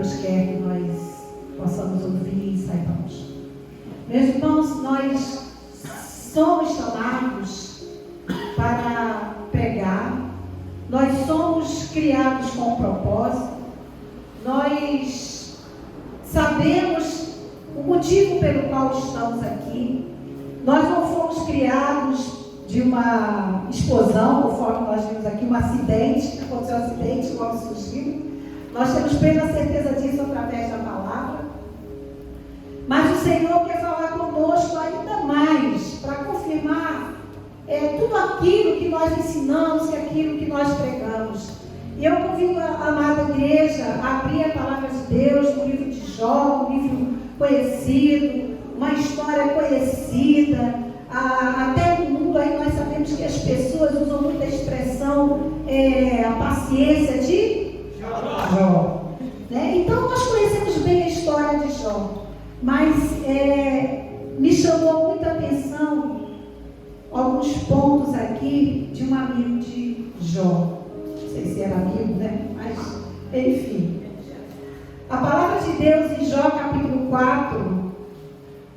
Deus quer que nós possamos ouvir e saibamos. Meus irmãos, nós somos chamados para pregar, nós somos criados com um propósito, nós sabemos o motivo pelo qual estamos aqui. Nós não fomos criados de uma explosão, conforme nós vimos aqui, um acidente, aconteceu um acidente, logo surgiu. Nós temos plena certeza disso através da palavra. Mas o Senhor quer falar conosco ainda mais, para confirmar tudo aquilo que nós ensinamos, aquilo que nós pregamos. E eu convido a amada igreja a abrir a palavra de Deus no livro de Jó, um livro conhecido, uma história conhecida. Até no mundo aí nós sabemos que as pessoas usam muito a expressão a paciência de Jó. Né? Então nós conhecemos bem a história de Jó, mas me chamou muita atenção alguns pontos aqui de um amigo de Jó. Não sei se era amigo, né? Mas enfim. A palavra de Deus em Jó capítulo 4,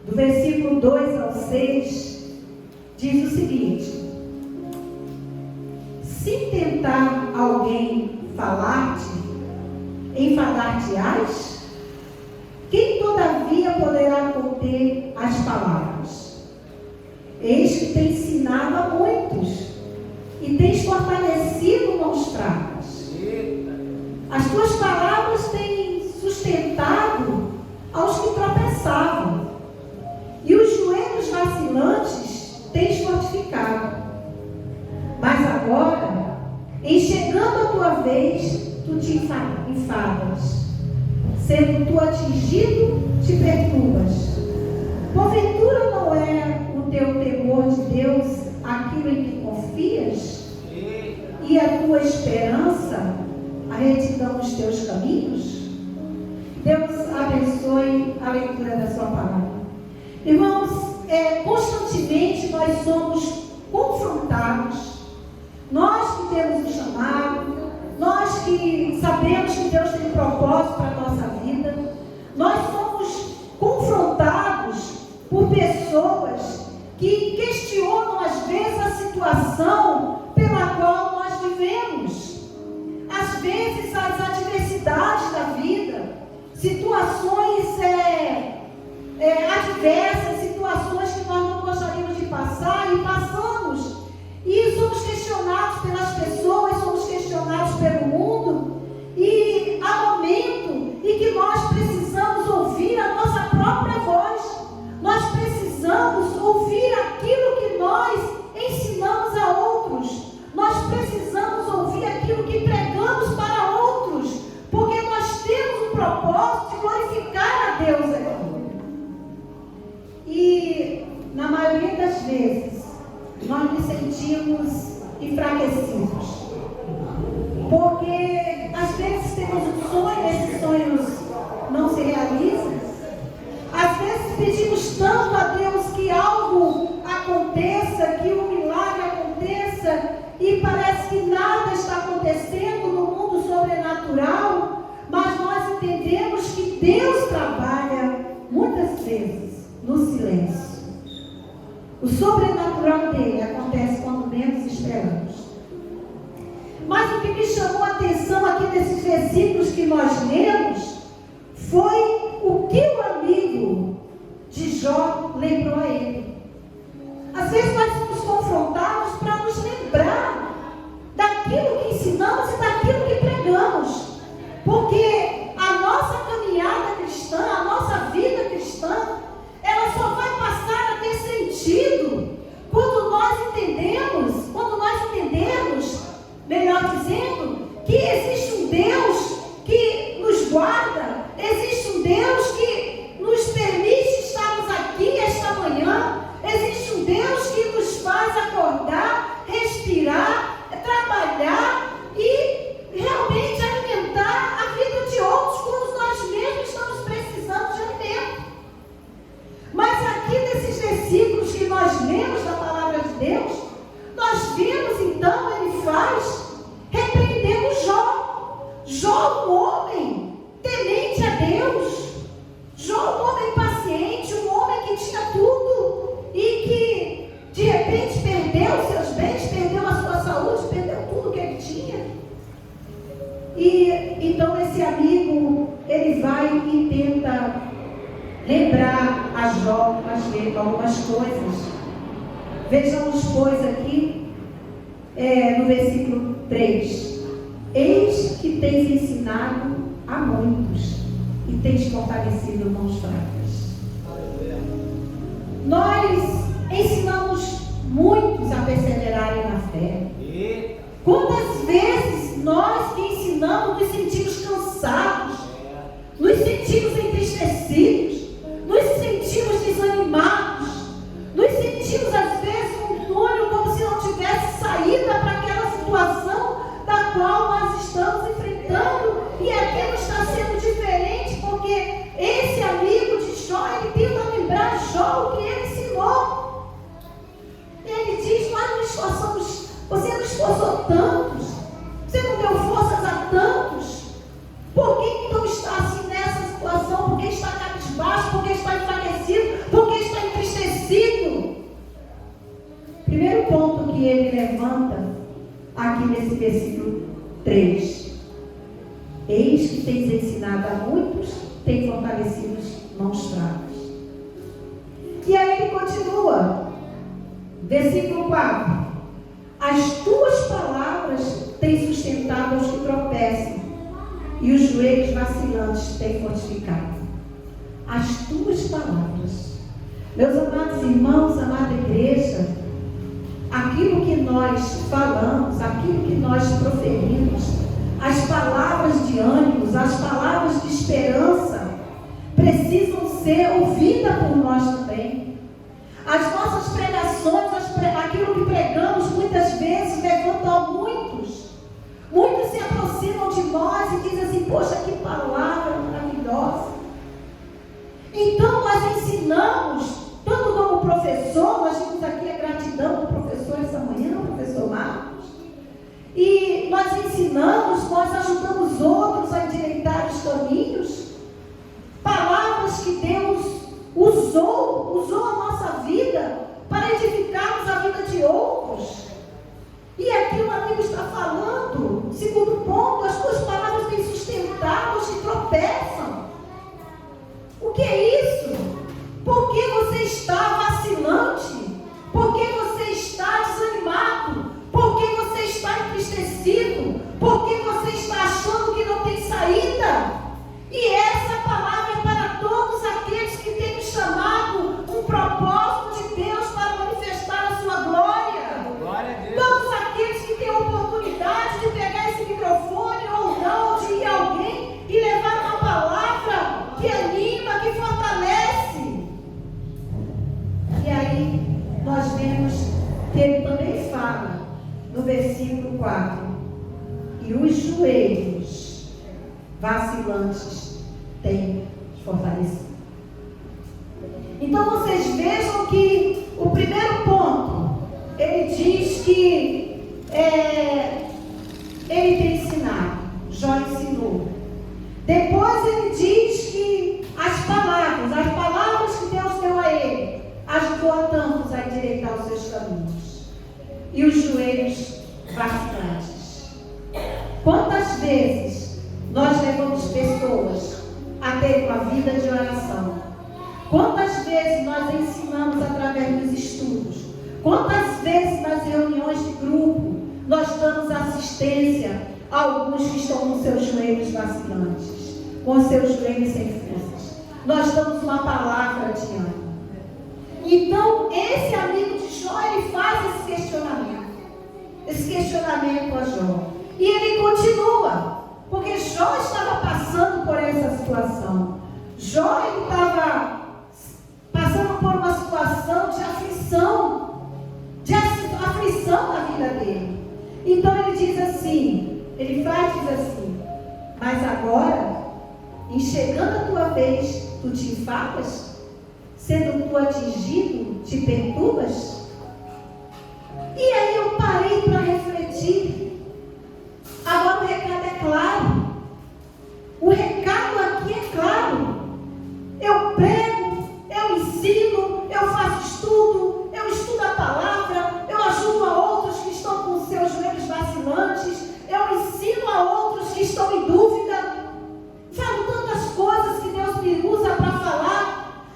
do versículo 2 ao 6, diz o seguinte: se tentar alguém falar-te, enfadar-te-ás? Quem todavia poderá conter as palavras? Eis que tens ensinado a muitos, e tens fortalecido mãos fracas. As tuas palavras têm sustentado aos que tropeçavam, e os joelhos vacilantes tens fortificado. Mas agora, em chegando a tua vez, tu te enfadas. Sendo tu atingido, te perturbas. Porventura não é o teu temor de Deus aquilo em que confias? E a tua esperança, a retidão dos teus caminhos? Deus abençoe a leitura da sua palavra. Irmãos, constantemente nós somos confrontados. Nós que temos um chamado, nós que sabemos que Deus tem um propósito para a nossa vida, nós somos confrontados por pessoas que questionam às vezes a situação pela qual nós vivemos. Às vezes as adversidades da vida, situações adversas, situações que nós não gostaríamos de passar e passamos. E somos questionados pelas pessoas, somos questionados pelo mundo. E há momento em que nós precisamos ouvir a nossa própria voz. Nós precisamos ouvir aquilo que nós ensinamos a outros. Nós precisamos ouvir aquilo que pregamos para outros. Porque nós temos o propósito de glorificar a Deus aqui. E na maioria das vezes nós nos sentimos enfraquecidos, porque às vezes temos um sonho, esses sonhos não se realizam. Às vezes pedimos tanto a Deus que algo aconteça, que um milagre aconteça, e parece que nada está acontecendo no mundo sobrenatural. Mas nós entendemos que Deus trabalha muitas vezes no silêncio. O sobrenatural dele acontece quando menos esperamos. Mas o que me chamou a atenção aqui nesses versículos que nós lemos foi o que o amigo de Jó lembrou a ele. Às vezes nós somos confrontados para nos lembrar daquilo que ensinamos e daquilo que pregamos. Porque a nossa caminhada cristã, a nossa vida cristã, ela só vai passar a ter sentido quando nós entendermos, melhor dizendo, que existe um Deus que nos guarda, existe um Deus que nos permite estarmos aqui esta manhã, existe um Deus que nos faz acordar, respirar, trabalhar e realmente alimentar a vida de outros quando nós mesmos estamos precisando de alimento. Mas aqui nesses versículos que nós lemos da palavra de Deus, nós vemos então, ele faz repreendendo Jó. Jó, um homem temente lembrar a Jó algumas coisas. Vejamos, pois, aqui no versículo 3. Eis que tens ensinado a muitos e tens fortalecido mãos fracas. Nós ensinamos muitos a perseverarem na fé. Quantas vezes nós que ensinamos nos sentimos cansados, nos sentimos entristecidos, nos sentimos desanimados, nos sentimos às vezes um túnel como se não tivesse saída para aquela situação da qual nós estamos enfrentando, e aquilo está sendo diferente, porque esse amigo de Jó, ele tenta lembrar de Jó o que ele ensinou. Ele diz: nós nos esforçamos, você nos esforçou tantos, você não deu forças a tantos, por que então está assim nessa situação? Por que está cabisbaixo? Por que está enfraquecido? Por que está entristecido? Primeiro ponto que ele levanta aqui nesse versículo 3: eis que tens ensinado a muitos, tens fortalecido mãos fracas. E aí ele continua, versículo 4: as tuas palavras têm sustentado os que tropeçam, e os joelhos vacilantes têm fortificado. As tuas palavras. Meus amados irmãos, amada igreja, aquilo que nós falamos, aquilo que nós proferimos, as palavras de ânimo, as palavras de esperança, precisam ser ouvidas por nós também. As nossas pregações, aquilo que pregamos, muitas vezes levantam a muitos. Muitos se aproximam de nós e dizem assim: poxa, que palavra maravilhosa. Então nós ensinamos, tanto como professor, nós temos aqui a gratidão do professor essa manhã, o professor Marcos, e nós ensinamos, nós ajudamos outros a endireitar os caminhos, palavras que Deus usou a nossa vida para edificarmos a vida de outros. E aqui o amigo está falando, segundo ponto, as tuas palavras têm sustentado os que tropeçam. O que é isso? Por que você está vacilante? Por que você está desanimado? Por que você está entristecido? Por que você está achando que não tem saída? E essa palavra é para todos aqueles que têm me chamado um propósito de Deus para manifestar a sua glória. Glória a Deus. Todos aqueles que têm a oportunidade de pegar esse microfone ou não, de ir a alguém e levar uma palavra que anima, que fortalece. E aí nós vemos que ele também fala no versículo 4: e os joelhos vacilantes têm fortalecido. Então vocês vejam que o primeiro ponto, ele diz que ele tem ensinado, Jó ensinou. Depois ele diz que as palavras que Deus deu a ele, ajudou a tantos a endireitar os seus caminhos. E os joelhos vacilantes. Quantas vezes nós levamos pessoas a terem uma vida de oração? Quantas vezes nós ensinamos através dos estudos? Quantas vezes nas reuniões de grupo nós damos assistência a alguns que estão com seus joelhos vacilantes, com seus joelhos sem forças? Nós damos uma palavra de ânimo. Então, esse amigo de Jó, ele faz esse questionamento a Jó. E ele continua, porque Jó estava passando por essa situação. Jó, ele estava passando por uma situação de aflição na vida dele. Então ele diz assim, diz assim: mas agora, em chegando a tua vez, tu te enfadas? Sendo tu atingido, te perturbas? E aí eu parei para refletir. Agora o recado é claro. O recado aqui é claro. Eu prego, eu ensino, eu faço estudo, eu estudo a palavra, eu ajudo a outros que estão com seus joelhos vacilantes, eu ensino a outros que estão em dúvida. Falo tantas coisas que Deus me usa para falar.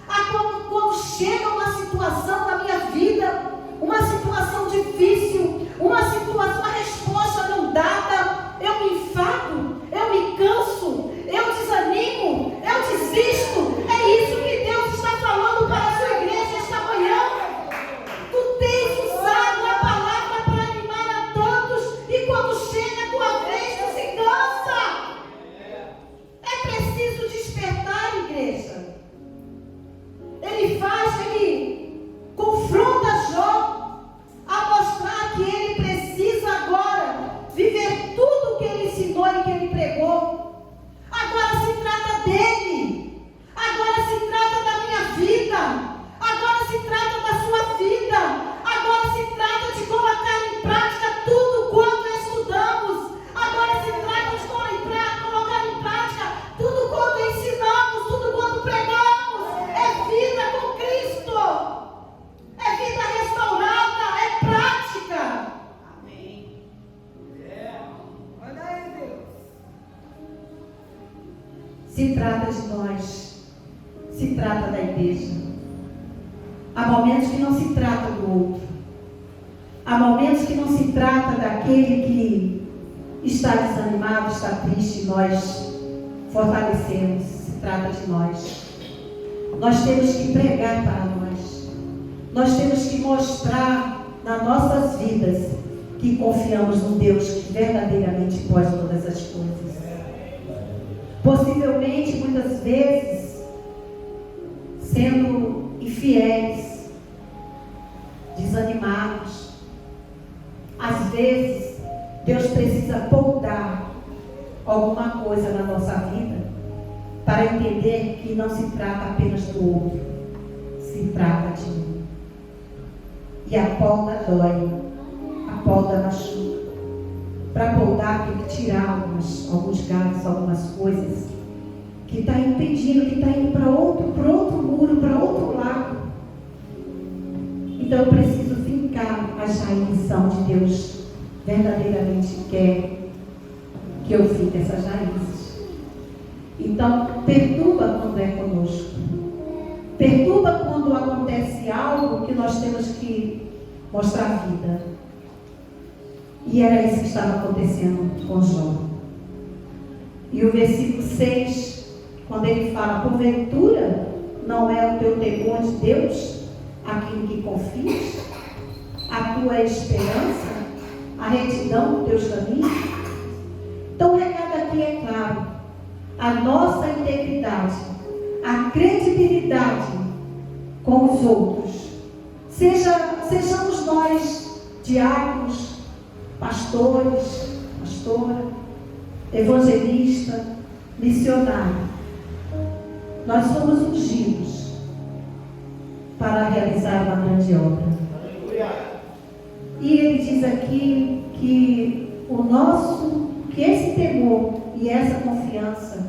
se trata de nós, se trata da igreja. Há momentos que não se trata do outro. Há momentos que não se trata daquele que está desanimado, está triste, nós fortalecemos, se trata de nós. Nós temos que pregar para nós. Nós temos que mostrar nas nossas vidas que confiamos no Deus que verdadeiramente pode todas as coisas. Possivelmente, muitas vezes, sendo infiéis, desanimados. Às vezes, Deus precisa poldar alguma coisa na nossa vida para entender que não se trata apenas do outro, se trata de mim. E a polda dói, a polda machuca. Para poldar tem que tirar alguns galhos, algumas coisas que está impedindo, que está indo para outro muro, para outro lado. Então eu preciso fincar as raízes onde Deus verdadeiramente quer que eu fique essas raízes. Então perturba quando é conosco. Perturba quando acontece algo que nós temos que mostrar vida. E era isso que estava acontecendo com Jó. E o versículo 6, quando ele fala, porventura não é o teu temor de Deus aquilo que confias, a tua esperança, a retidão dos teus caminhos? Então o recado aqui é claro: a nossa integridade, a credibilidade com os outros, sejamos nós diáconos, pastores, pastora, evangelista, missionário. Nós somos ungidos para realizar uma grande obra. E ele diz aqui que esse temor e essa confiança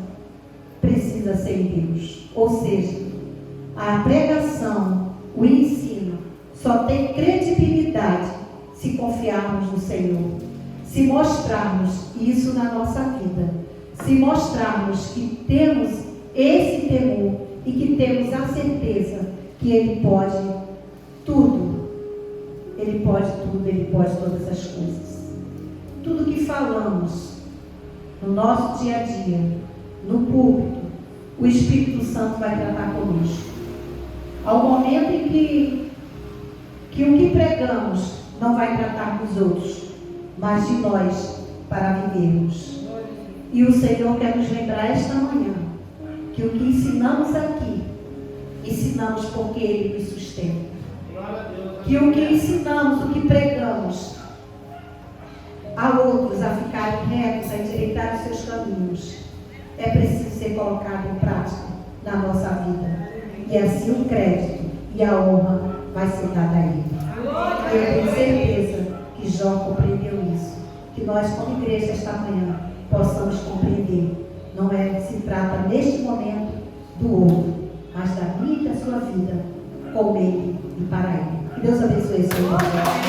precisa ser em Deus. Ou seja, a pregação, o ensino só tem credibilidade se confiarmos no Senhor, se mostrarmos isso na nossa vida, se mostrarmos que temos esse temor e que temos a certeza que Ele pode tudo, Ele pode tudo, Ele pode todas as coisas. Tudo que falamos no nosso dia a dia, no púlpito, o Espírito Santo vai tratar conosco. Ao momento em que o que pregamos não vai tratar dos outros, mas de nós, para vivermos. E o Senhor quer nos lembrar esta manhã que o que ensinamos aqui, ensinamos porque Ele nos sustenta. Que o que ensinamos, o que pregamos a outros a ficarem retos, a endireitar os seus caminhos, é preciso ser colocado em prática na nossa vida. E assim o crédito e a honra vai ser dada a Ele. E eu tenho certeza que Jó compreendeu isso. Que nós, como igreja, esta manhã, possamos compreender. Não se trata neste momento do outro, mas da minha e da sua vida com Ele e para Ele. Que Deus abençoe esse momento.